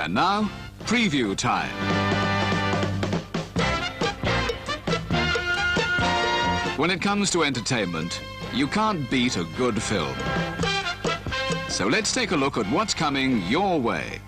And now, preview time. When it comes to entertainment, you can't beat a good film. So let's take a look at what's coming your way.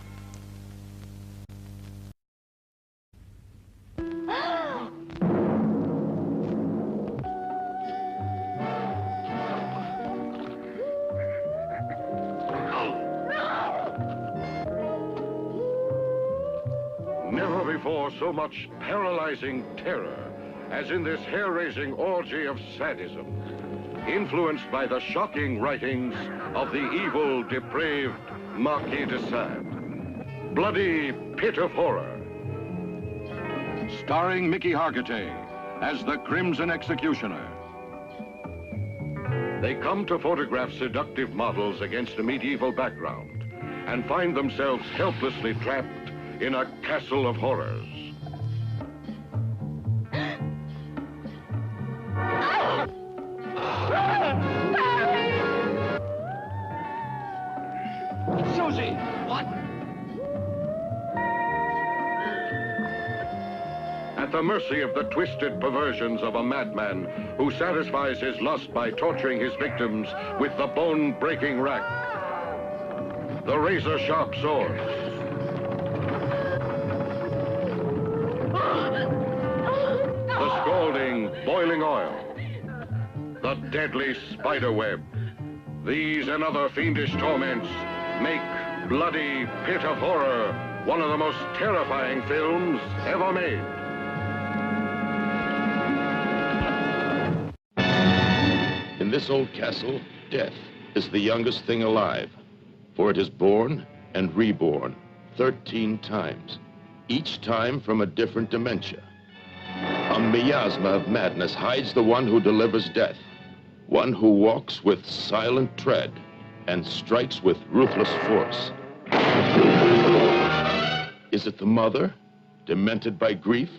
Never before so much paralyzing terror as in this hair-raising orgy of sadism, influenced by the shocking writings of the evil, depraved Marquis de Sade. Bloody Pit of Horror. Starring Mickey Hargitay as the Crimson Executioner. They come to photograph seductive models against a medieval background and find themselves helplessly trapped in a castle of horrors. Susie! What? At the mercy of the twisted perversions of a madman who satisfies his lust by torturing his victims with the bone-breaking rack. The razor-sharp swords. The scalding, boiling oil. The deadly spider web. These and other fiendish torments make Bloody Pit of Horror one of the most terrifying films ever made. In this old castle, death is the youngest thing alive, for it is born and reborn 13 times, each time from a different dementia. A miasma of madness hides the one who delivers death, one who walks with silent tread and strikes with ruthless force. Is it the mother, demented by grief,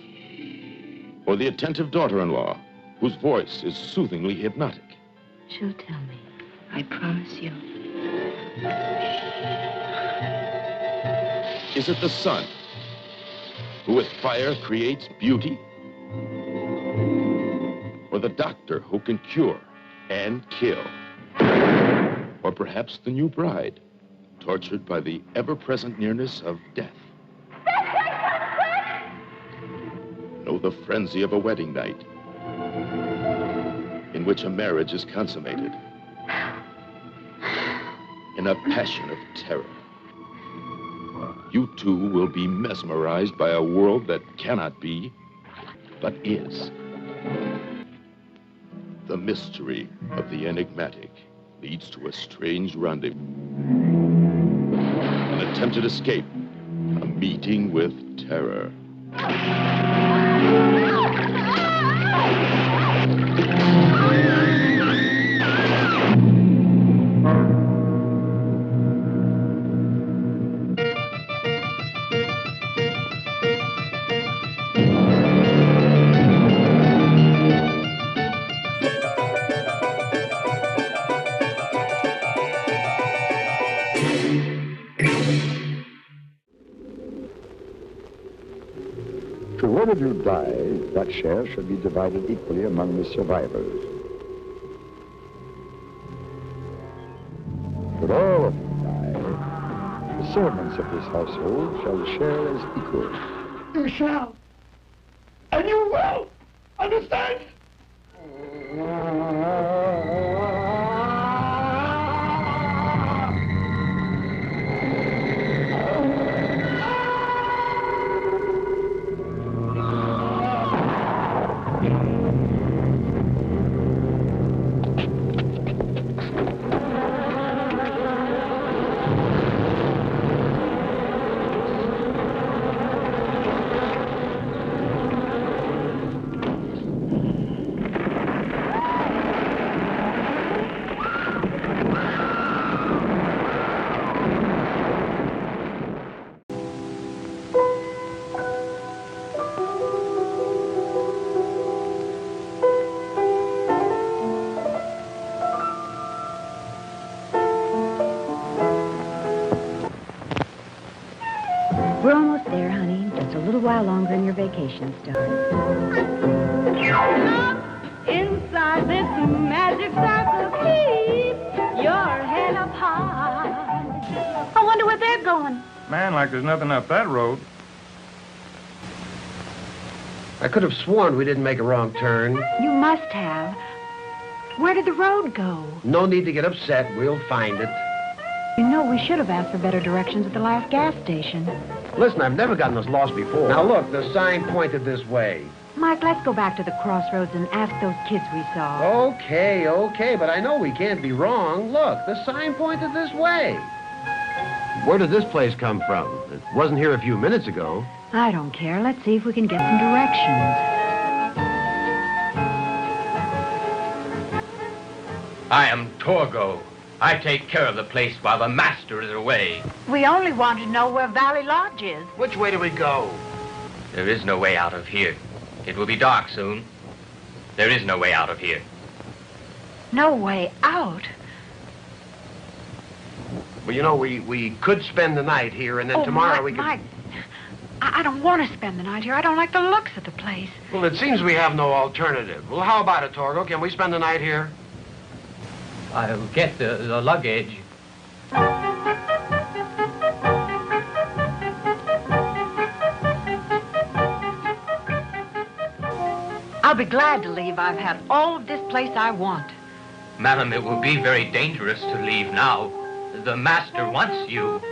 or the attentive daughter-in-law, whose voice is soothingly hypnotic? She'll tell me. I promise you. Is it the sun, who with fire creates beauty? Or the doctor who can cure and kill? Or perhaps the new bride, tortured by the ever-present nearness of death? No, the frenzy of a wedding night, in which a marriage is consummated in a passion of terror. You too will be mesmerized by a world that cannot be, but is. The mystery of the enigmatic leads to a strange rendezvous. An attempted escape, a meeting with terror. Whoever you die, that share should be divided equally among the survivors. Should all of you die, the servants of this household shall share as equals. You shall. And you will. Understand? little while longer and your vacation starts. Inside this magic circle, keep your head up high. I wonder where they're going. Man, like there's nothing up that road. I could have sworn we didn't make a wrong turn. You must have. Where did the road go? No need to get upset. We'll find it. You know, we should have asked for better directions at the last gas station. Listen, I've never gotten us lost before. Now, look, the sign pointed this way. Mike, let's go back to the crossroads and ask those kids we saw. Okay, but I know we can't be wrong. Look, the sign pointed this way. Where did this place come from? It wasn't here a few minutes ago. I don't care. Let's see if we can get some directions. I am Torgo. I take care of the place while the master is away. We only want to know where Valley Lodge is. Which way do we go? There is no way out of here. It will be dark soon. There is no way out of here. No way out? Well, you know, we could spend the night here, and then tomorrow we could... Mike, I don't want to spend the night here. I don't like the looks of the place. Well, it seems we have no alternative. Well, how about it, Torgo? Can we spend the night here? I'll get the luggage. I'll be glad to leave. I've had all of this place I want. Madam, it will be very dangerous to leave now. The master wants you.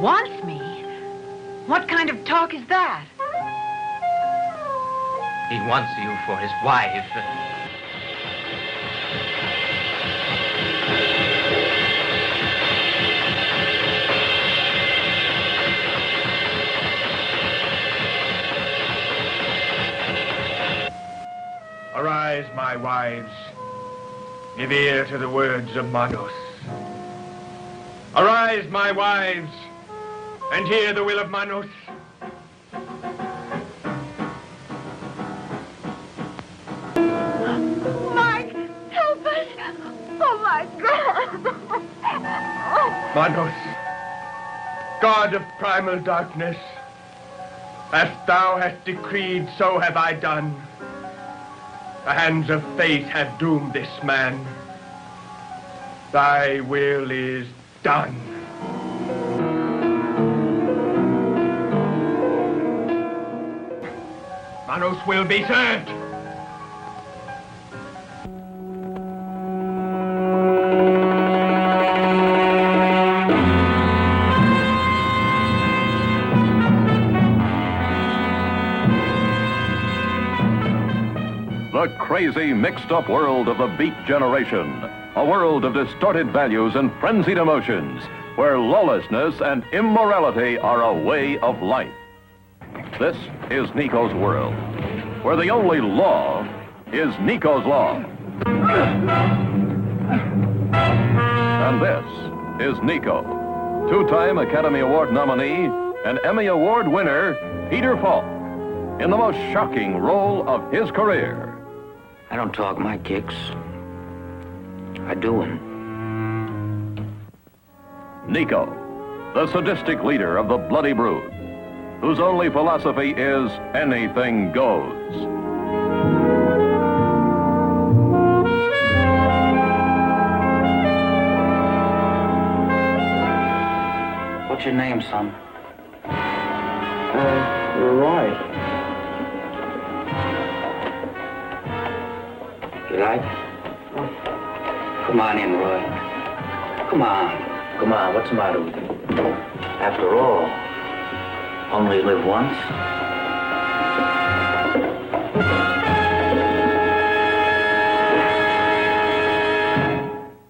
Wants me? What kind of talk is that? He wants you for his wife. Arise, my wives. Give ear to the words of Manos. Arise, my wives, and hear the will of Manos. Mike, help us. Oh, my God. Manos, God of primal darkness, as thou hast decreed, so have I done. The hands of fate have doomed this man. Thy will is done. Manos will be served. The crazy, mixed-up world of the Beat Generation. A world of distorted values and frenzied emotions, where lawlessness and immorality are a way of life. This is Nico's world, where the only law is Nico's law. And this is Nico, two-time Academy Award nominee and Emmy Award winner, Peter Falk, in the most shocking role of his career. I don't talk my kicks. I do 'em. Nico, the sadistic leader of the Bloody Brood, whose only philosophy is anything goes. What's your name, son? Roy. You like? Come on in, Roy. Come on. Come on, what's the matter with you? After all, only live once.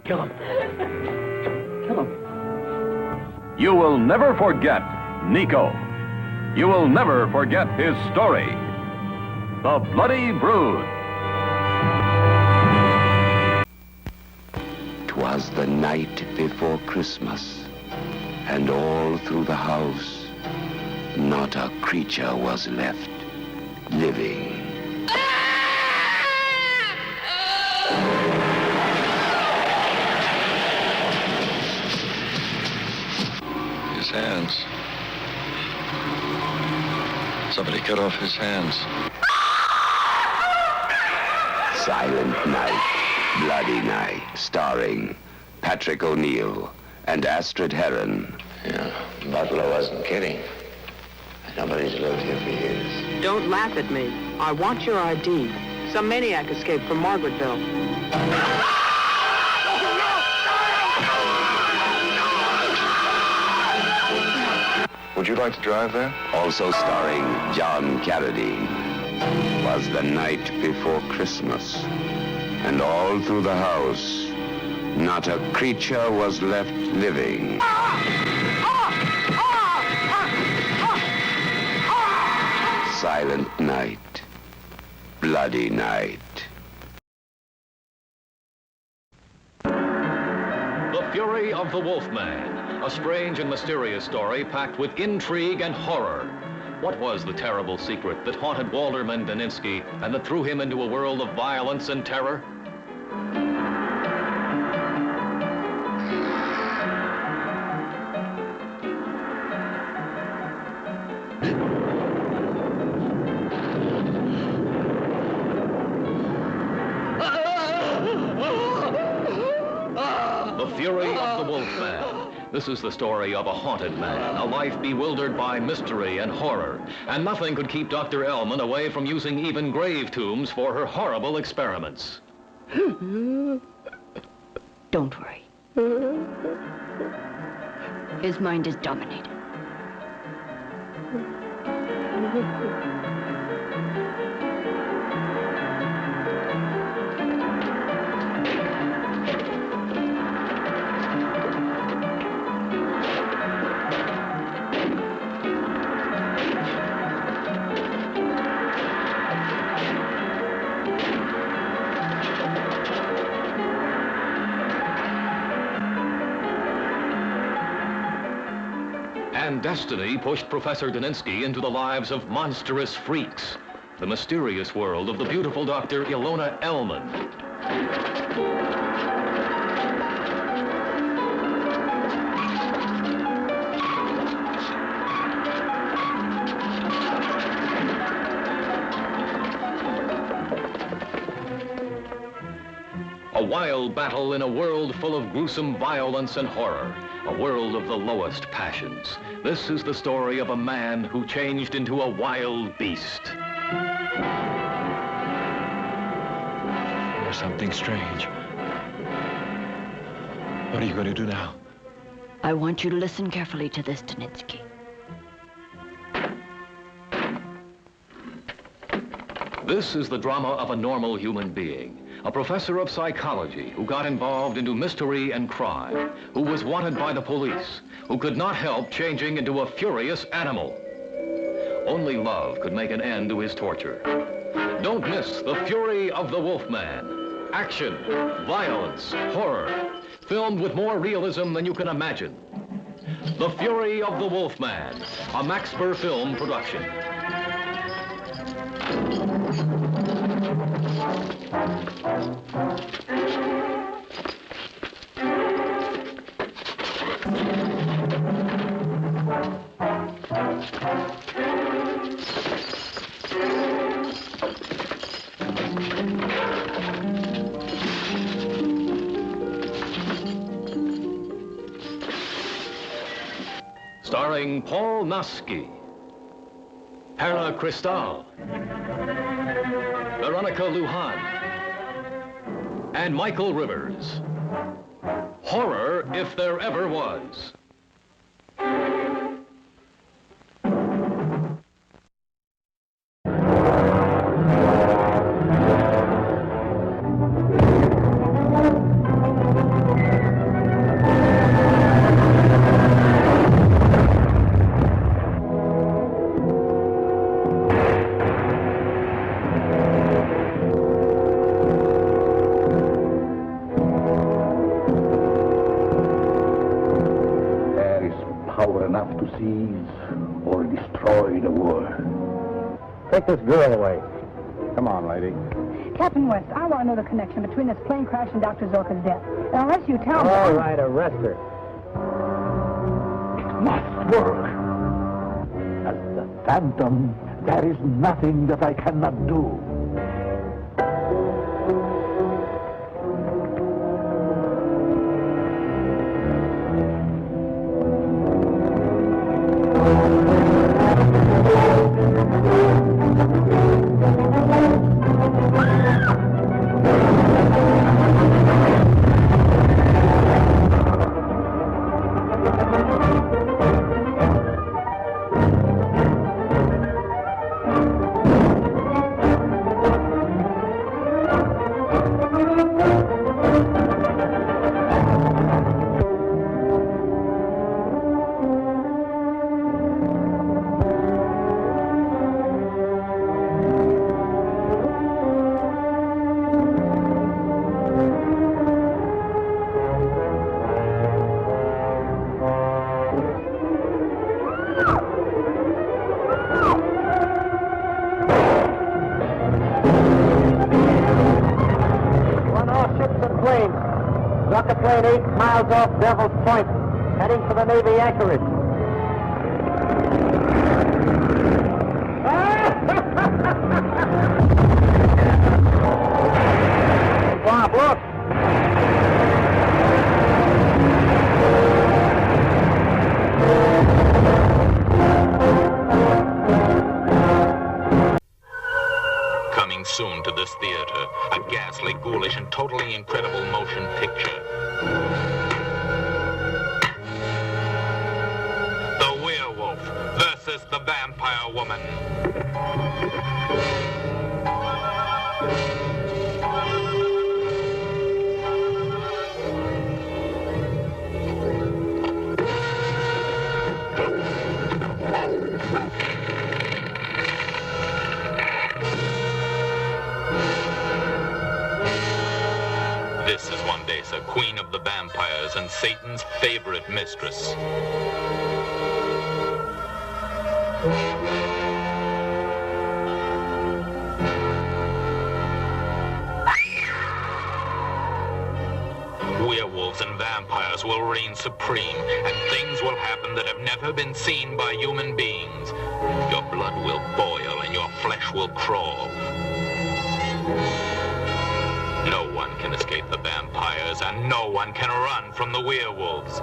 Kill him. Kill him. You will never forget Nico. You will never forget his story. The Bloody Brood. 'Twas the night before Christmas, and all through the house, not a creature was left living. His hands. Somebody cut off his hands. Silent Night, Bloody Night, starring Patrick O'Neill and Astrid Heron. Yeah, Butler wasn't kidding. Nobody's lived here for years. Don't laugh at me. I want your ID. Some maniac escaped from Margaretville. Would you like to drive there? Also starring John Carradine. Was the night before Christmas, and all through the house, not a creature was left living. Silent Night, Bloody Night. The Fury of the Wolfman, a strange and mysterious story packed with intrigue and horror. What was the terrible secret that haunted Walter Mendeninsky and that threw him into a world of violence and terror? The Fury of the Wolfman. This is the story of a haunted man, a life bewildered by mystery and horror. And nothing could keep Dr. Ellman away from using even grave tombs for her horrible experiments. Don't worry. His mind is dominated. And destiny pushed Professor Deninsky into the lives of monstrous freaks, the mysterious world of the beautiful Dr. Ilona Ellman. A wild battle in a world full of gruesome violence and horror, a world of the lowest passions. This is the story of a man who changed into a wild beast. There's something strange. What are you going to do now? I want you to listen carefully to this, Deninsky. This is the drama of a normal human being, a professor of psychology who got involved into mystery and crime, who was wanted by the police, who could not help changing into a furious animal. Only love could make an end to his torture. Don't miss The Fury of the Wolfman. Action, violence, horror, filmed with more realism than you can imagine. The Fury of the Wolfman, a Max Spur film production. Starring Paul Naski, Perla Cristal, Veronica Lujan, and Michael Rivers. Horror, if there ever was. To seize or destroy the world. Take this girl away. Come on, lady. Captain West, I want to know the connection between this plane crash and Dr. Zorka's death. And unless you tell me... All right, arrest her. It must work. As the Phantom There is nothing that I cannot do. Rocket plane 8 miles off Devil's Point, heading for the Navy anchorage. Bob, look! Coming soon to this theater, a ghastly, ghoulish, and totally incredible motion picture. The werewolf versus the vampire woman. This is Wandesa, queen of the vampires and Satan's favorite mistress. Werewolves and vampires will reign supreme, and things will happen that have never been seen by human beings. Your blood will boil and your flesh will crawl. No one can escape the vampires, and no one can run from the werewolves.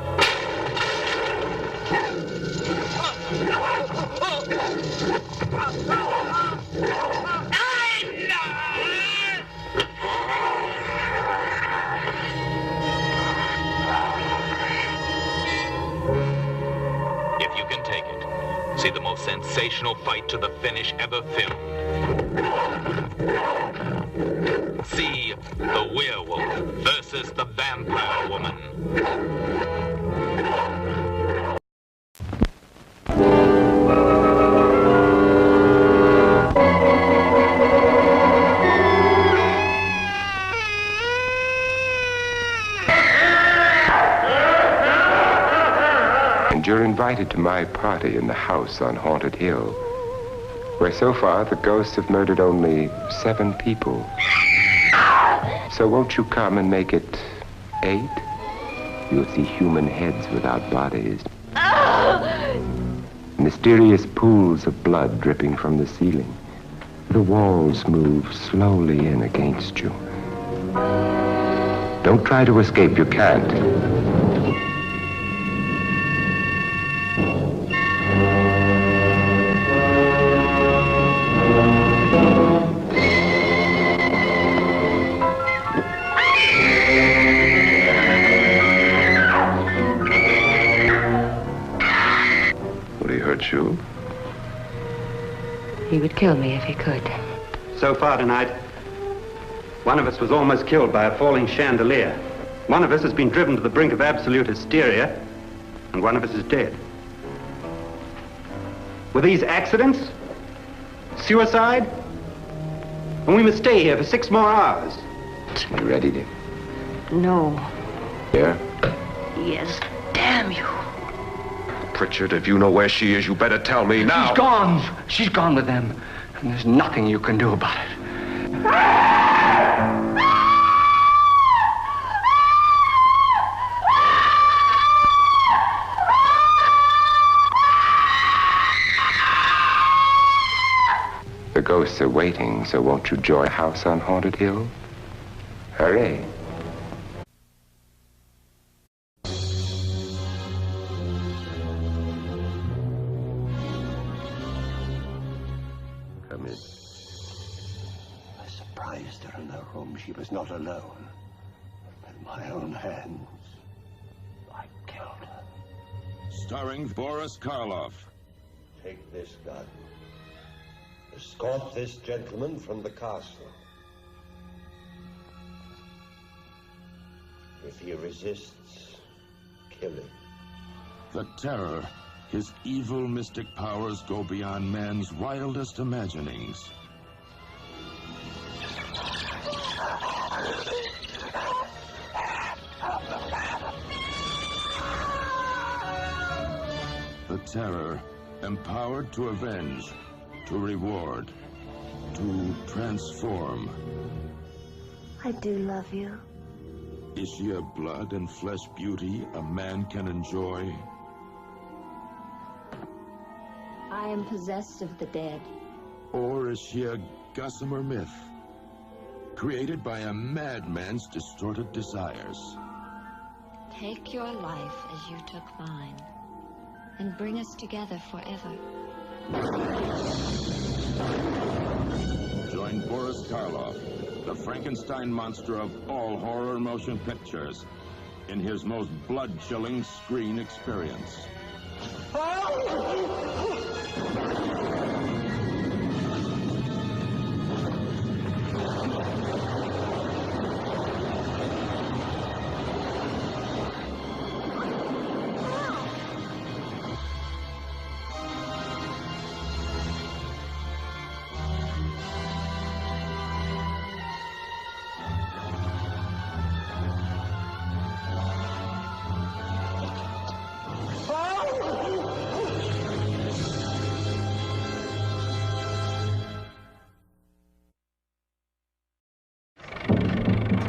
If you can take it, see the most sensational fight to the finish ever filmed. See the werewolf versus the vampire woman. And you're invited to my party in the house on Haunted Hill, where so far the ghosts have murdered only 7 people. So won't you come and make it 8? You'll see human heads without bodies. Mysterious pools of blood dripping from the ceiling. The walls move slowly in against you. Don't try to escape, you can't. You? He would kill me if he could. So far tonight, one of us was almost killed by a falling chandelier. One of us has been driven to the brink of absolute hysteria, and one of us is dead. Were these accidents? Suicide? And we must stay here for 6 more hours. You ready, dear? No. Yeah? Yes, damn you. Pritchard, if you know where she is, you better tell me now. She's gone. She's gone with them. And there's nothing you can do about it. guests are waiting, so won't you join House on Haunted Hill? Hooray! Come in. I surprised her in her room. She was not alone. With my own hands, I killed her. Starring Boris Karloff. Take this gun. Escort this gentleman from the castle. If he resists, kill him. The Terror. His evil mystic powers go beyond man's wildest imaginings. The Terror, empowered to avenge, to reward, to transform. I do love you. Is she a blood and flesh beauty a man can enjoy? I am possessed of the dead. Or is she a gossamer myth, created by a madman's distorted desires? Take your life as you took mine, and bring us together forever. Join Boris Karloff, the Frankenstein monster of all horror motion pictures, in his most blood-chilling screen experience.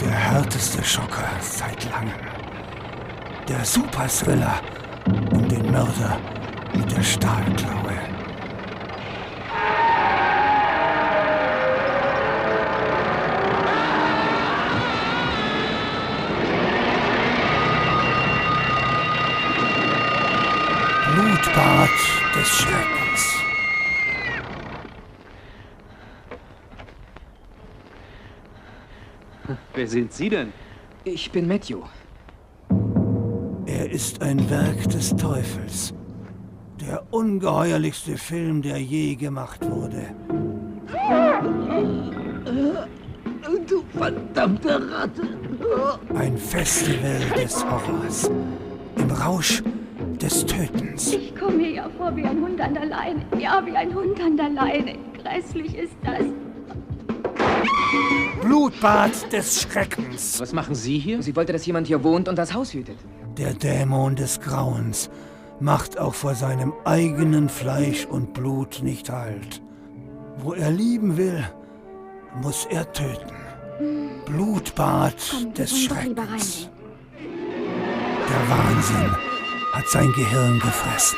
Der härteste Schocker seit langem. Der Super-Thriller um den Mörder mit der Stahlklaue. Blutbad des Schreckens. Wer sind Sie denn? Ich bin Matthew. Er ist ein Werk des Teufels. Der ungeheuerlichste Film, der je gemacht wurde. Du verdammte Ratte! Ein Festival des Horrors. Im Rausch des Tötens. Ich komme mir ja vor wie ein Hund an der Leine. Ja, wie ein Hund an der Leine. Grässlich ist das. Blutbad des Schreckens. Was machen Sie hier? Sie wollte, dass jemand hier wohnt und das Haus hütet. Der Dämon des Grauens macht auch vor seinem eigenen Fleisch und Blut nicht Halt. Wo er lieben will, muss er töten. Blutbad des Schreckens. Der Wahnsinn hat sein Gehirn gefressen.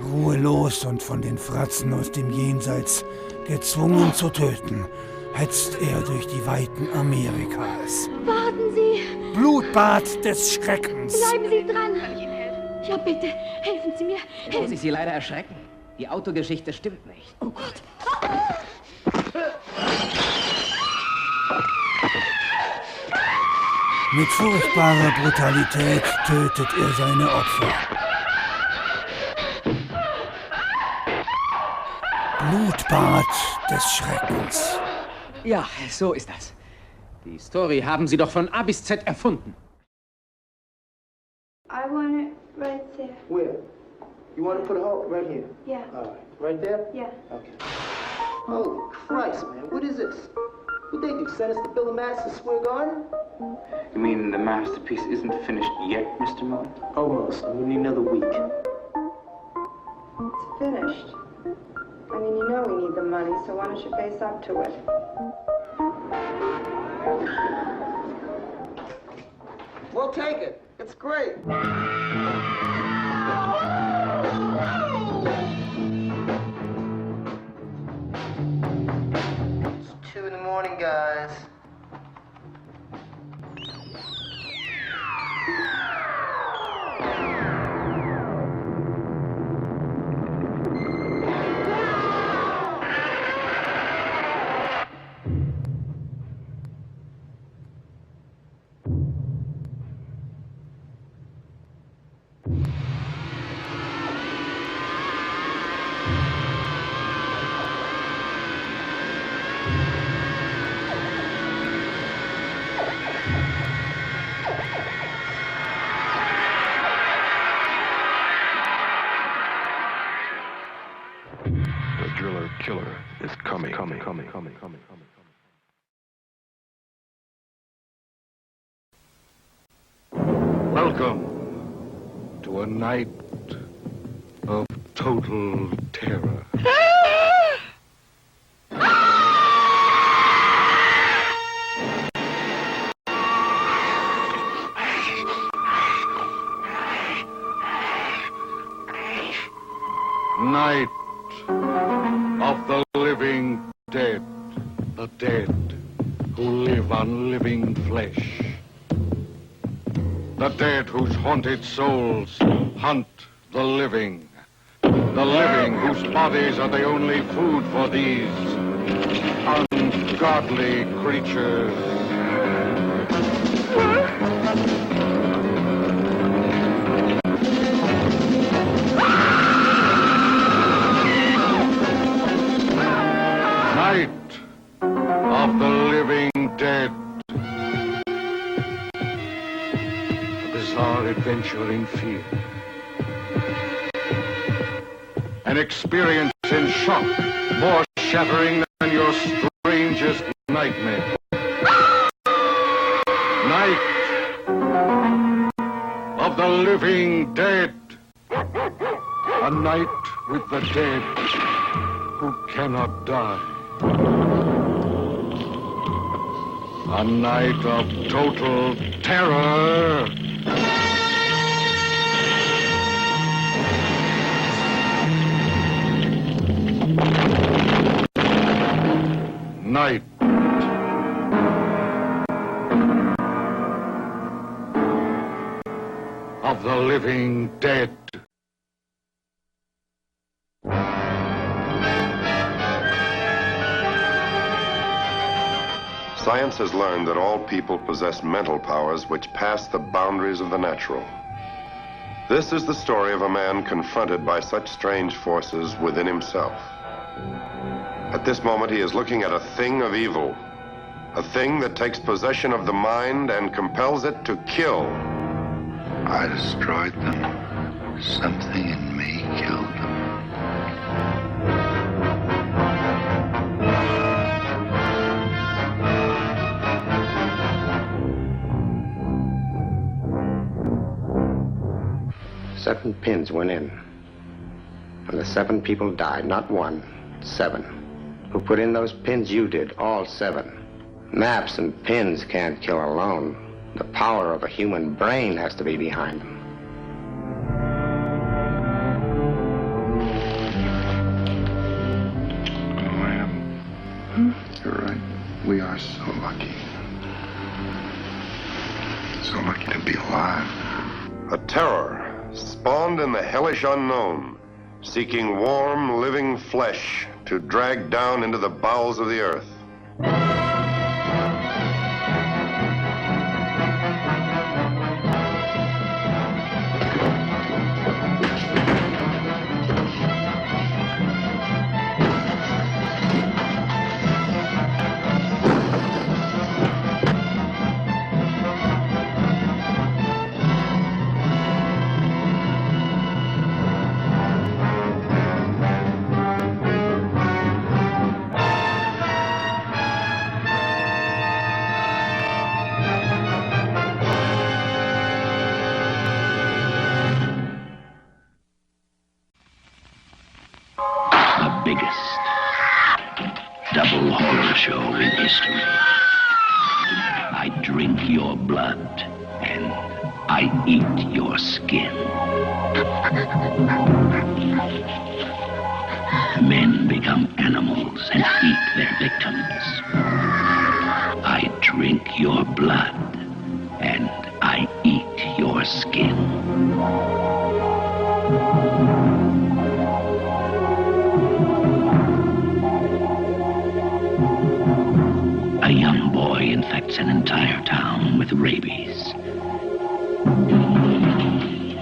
Ruhelos und von den Fratzen aus dem Jenseits gezwungen zu töten, hetzt er durch die Weiten Amerikas. Warten Sie! Blutbad des Schreckens! Bleiben Sie dran! Kann ich Ihnen helfen? Ja, bitte, helfen Sie mir. Helfen. Muss ich Sie leider erschrecken? Die Autogeschichte stimmt nicht. Oh Gott! Mit furchtbarer Brutalität tötet er seine Opfer. Blutbad des Schreckens. Ja, so ist das. Die Story haben Sie doch von A bis Z erfunden. I want it right there. Where? You want to put a hole right here? Yeah. All right. Right there? Yeah. Okay. Holy Christ, man. What is this? What they do? Send us to build a Madison Square Garden? You mean the masterpiece isn't finished yet, Mr. Miller? Almost. We need another week. It's finished. I mean, you know we need the money, so why don't you face up to it? We'll take it. It's great. Welcome to a night of total terror. Night of the living dead, the dead who live on living flesh. The dead whose haunted souls hunt the living whose bodies are the only food for these ungodly creatures. Night of the living dead. A bizarre adventure in fear. An experience in shock, more shattering than your strangest nightmare. Night of the living dead. A night with the dead who cannot die. A night of total terror. Night of the living dead. Science has learned that all people possess mental powers which pass the boundaries of the natural. This is the story of a man confronted by such strange forces within himself. At this moment, he is looking at a thing of evil, a thing that takes possession of the mind and compels it to kill. I destroyed them. Something in me killed them. Seven pins went in. And the 7 people died, not 1, 7. Who put in those pins? You did, all 7. Maps and pins can't kill alone. The power of a human brain has to be behind them. You're right. We are so lucky. So lucky to be alive. A terror spawned in the hellish unknown, seeking warm, living flesh to drag down into the bowels of the earth. Double horror show in history. I drink your blood and I eat your skin. Men become animals and eat their victims. I drink your blood and I eat your skin. A young boy infects an entire town with rabies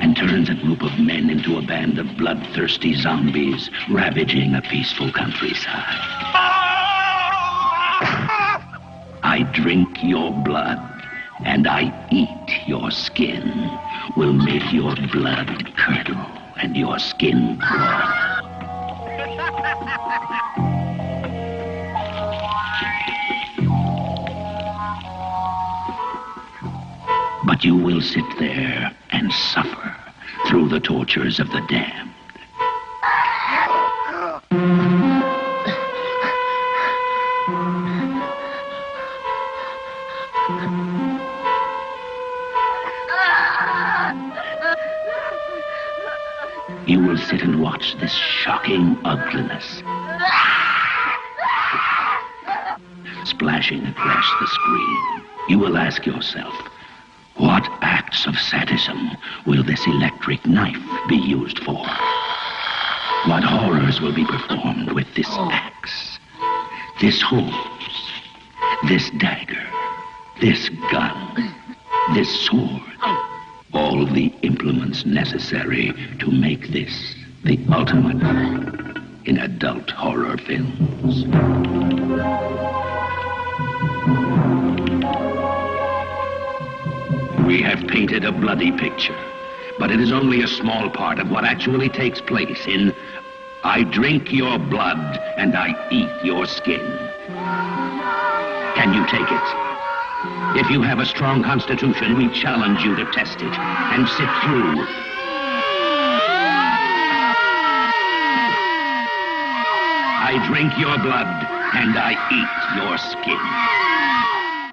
and turns a group of men into a band of bloodthirsty zombies ravaging a peaceful countryside. I drink your blood and I eat your skin. Will make your blood curdle and your skin crawl. But you will sit there and suffer through the tortures of the damned. You will sit and watch this shocking ugliness splashing across the screen. You will ask yourself, what acts of sadism will this electric knife be used for? What horrors will be performed with this axe, this hose, this dagger, this gun, this sword? All of the implements necessary to make this the ultimate in adult horror films. We have painted a bloody picture, but it is only a small part of what actually takes place in I drink your blood and I eat your skin. Can you take it? If you have a strong constitution, we challenge you to test it and sit through. I drink your blood and I eat your skin.